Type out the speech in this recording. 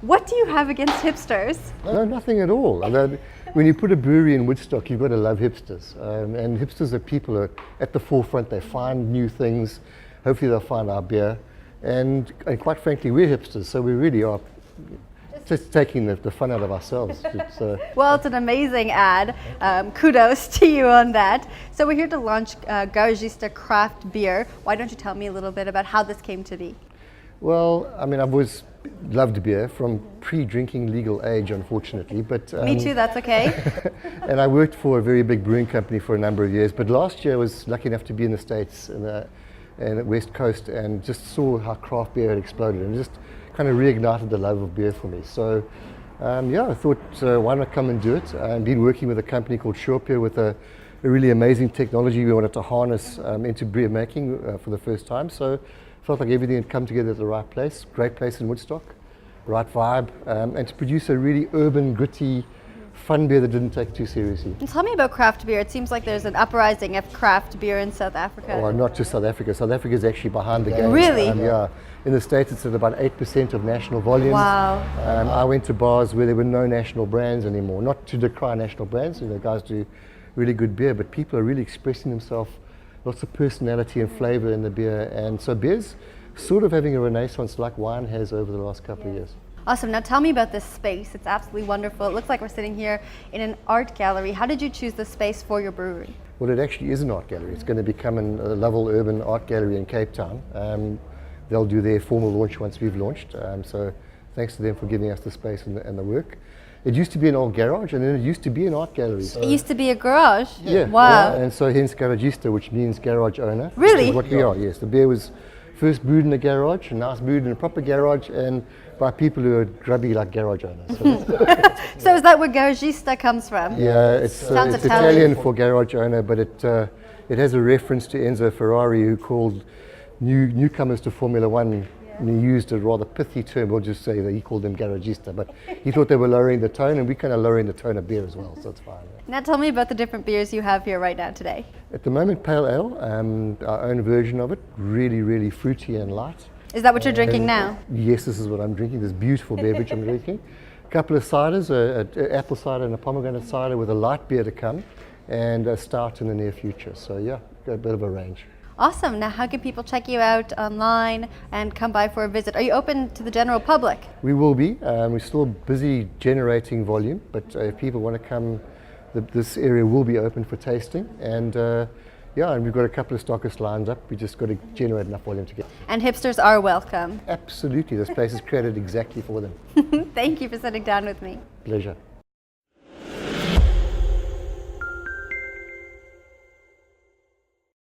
What do you have against hipsters? No, nothing at all. When you put a brewery in Woodstock, you've got to love hipsters. And hipsters are people who are at the forefront. They find new things. Hopefully they'll find our beer. And quite frankly, we're hipsters, so we really are just taking the fun out of ourselves. Well, it's an amazing ad. Kudos to you on that. So we're here to launch Garagista craft beer. Why don't you tell me a little bit about how this came to be? Well, I mean, I've always loved beer from pre-drinking legal age, unfortunately. But me too, that's okay. And I worked for a very big brewing company for a number of years. But last year I was lucky enough to be in the States and at West Coast and just saw how craft beer had exploded and just kind of reignited the love of beer for me. So I thought, why not come and do it? I've been working with a company called SurePeer with a really amazing technology we wanted to harness into beer making for the first time. So felt like everything had come together at the right place. Great place in Woodstock, right vibe, and to produce a really urban, gritty, fun beer that didn't take too seriously. And tell me about craft beer. It seems like there's an uprising of craft beer in South Africa. Well, not just South Africa. South Africa is actually behind the game. Really? Yeah. In the States, it's at about 8% of national volumes. Wow. I went to bars where there were no national brands anymore. Not to decry national brands. Guys do really good beer, but people are really expressing themselves. Lots of personality and flavor in the beer. And so beer's sort of having a renaissance like wine has over the last couple of years. Awesome. Now tell me about this space. It's absolutely wonderful. It looks like we're sitting here in an art gallery. How did you choose this space for your brewery? Well, it actually is an art gallery. It's going to become a Lovell Urban Art Gallery in Cape Town. They'll do their formal launch once we've launched. So thanks to them for giving us the space and the work. It used to be an old garage, and then it used to be an art gallery. So it used to be a garage? Yeah. Wow. Yeah, and so hence Garagista, which means garage owner. Really? Which is what we are, yes. The beer was first brewed in a garage, and now it's brewed in a proper garage, and by people who are grubby like garage owners. So is that where Garagista comes from? Yeah, it's Italian for garage owner, but it has a reference to Enzo Ferrari, who called newcomers to Formula One, and he used a rather pithy term. We'll just say that he called them Garagista, but he thought they were lowering the tone, and we're kind of lowering the tone of beer as well, so it's fine. Now tell me about the different beers you have here right now today. At the moment, pale ale, our own version of it, really, really fruity and light. Is that what you're drinking now? Yes, this is what I'm drinking, this beautiful beverage I'm drinking. A couple of ciders, an apple cider and a pomegranate cider with a light beer to come, and a stout in the near future. So yeah, got a bit of a range. Awesome. Now how can people check you out online and come by for a visit? Are you open to the general public? We will be. We're still busy generating volume, but if people want to come, this area will be open for tasting. And and we've got a couple of stockists lined up. We just got to generate enough volume to get. And hipsters are welcome. Absolutely. This place is created exactly for them. Thank you for sitting down with me. Pleasure.